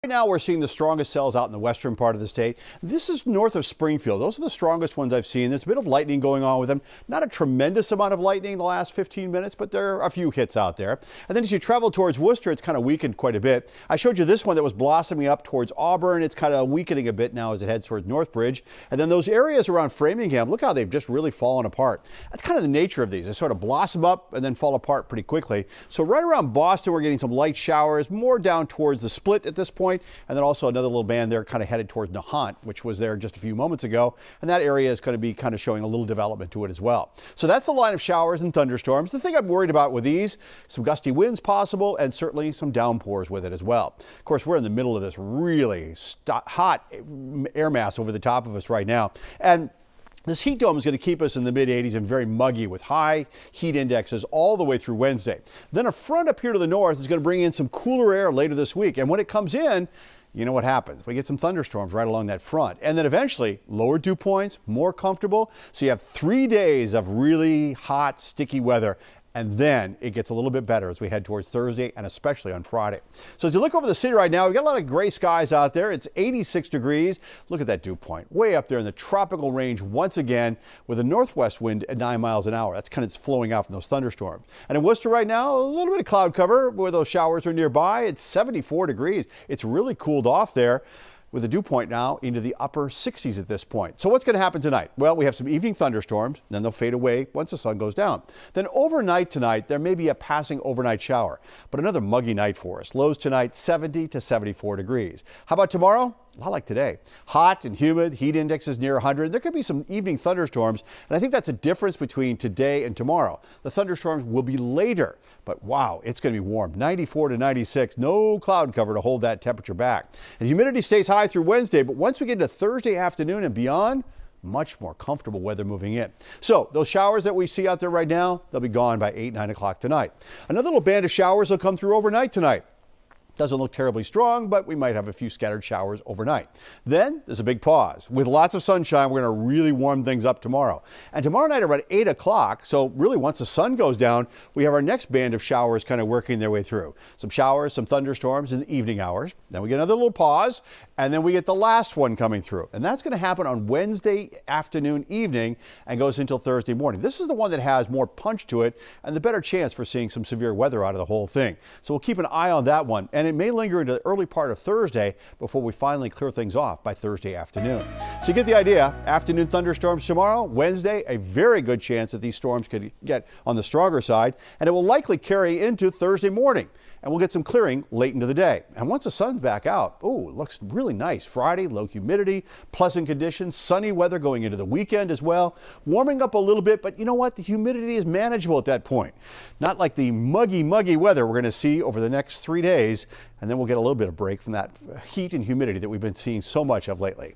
Right now we're seeing the strongest cells out in the western part of the state. This is north of Springfield. Those are the strongest ones I've seen. There's a bit of lightning going on with them. Not a tremendous amount of lightning in the last 15 minutes, but there are a few hits out there. And then as you travel towards Worcester, it's kind of weakened quite a bit. I showed you this one that was blossoming up towards Auburn. It's kind of weakening a bit now as it heads towards Northbridge. And then those areas around Framingham, look how they've just really fallen apart. That's kind of the nature of these. They sort of blossom up and then fall apart pretty quickly. So right around Boston, we're getting some light showers, more down towards the Split at this point, and then also another little band there kind of headed towards Nahant, which was there just a few moments ago, and that area is going to be kind of showing a little development to it as well. So that's the line of showers and thunderstorms. The thing I'm worried about with these, some gusty winds possible, and certainly some downpours with it as well. Of course, we're in the middle of this really hot air mass over the top of us right now, and this heat dome is going to keep us in the mid-80s and very muggy with high heat indexes all the way through Wednesday. Then a front up here to the north is going to bring in some cooler air later this week. And when it comes in, you know what happens. We get some thunderstorms right along that front. And then eventually lower dew points, more comfortable. So you have 3 days of really hot, sticky weather. And then it gets a little bit better as we head towards Thursday and especially on Friday. So as you look over the city right now, we've got a lot of gray skies out there. It's 86 degrees. Look at that dew point way up there in the tropical range once again with a northwest wind at 9 miles an hour. That's kind of flowing out from those thunderstorms. And in Worcester right now, a little bit of cloud cover where those showers are nearby. It's 74 degrees. It's really cooled off there, with a dew point now into the upper 60s at this point. So what's going to happen tonight? Well, we have some evening thunderstorms, then they'll fade away once the sun goes down. Then overnight tonight, there may be a passing overnight shower, but another muggy night for us. Lows tonight, 70 to 74 degrees. How about tomorrow? A lot like today. Hot and humid, heat index is near 100. There could be some evening thunderstorms, and I think that's a difference between today and tomorrow. The thunderstorms will be later, but wow, it's going to be warm. 94 to 96, no cloud cover to hold that temperature back. The humidity stays high through Wednesday, but once we get into Thursday afternoon and beyond, much more comfortable weather moving in. So those showers that we see out there right now, they'll be gone by 8, 9 o'clock tonight. Another little band of showers will come through overnight tonight. Doesn't look terribly strong, but we might have a few scattered showers overnight. Then there's a big pause. With lots of sunshine, we're going to really warm things up tomorrow. And tomorrow night around 8 o'clock, so really once the sun goes down, we have our next band of showers kind of working their way through. Some showers, some thunderstorms in the evening hours. Then we get another little pause, and then we get the last one coming through. And that's going to happen on Wednesday afternoon, evening, and goes until Thursday morning. This is the one that has more punch to it and the better chance for seeing some severe weather out of the whole thing. So we'll keep an eye on that one. And it may linger into the early part of Thursday before we finally clear things off by Thursday afternoon. So you get the idea. Afternoon thunderstorms tomorrow. Wednesday, a very good chance that these storms could get on the stronger side, and it will likely carry into Thursday morning. And we'll get some clearing late into the day. And once the sun's back out, oh, it looks really nice. Friday, low humidity, pleasant conditions, sunny weather going into the weekend as well. Warming up a little bit, but you know what? The humidity is manageable at that point. Not like the muggy weather we're going to see over the next 3 days. And then we'll get a little bit of break from that heat and humidity that we've been seeing so much of lately.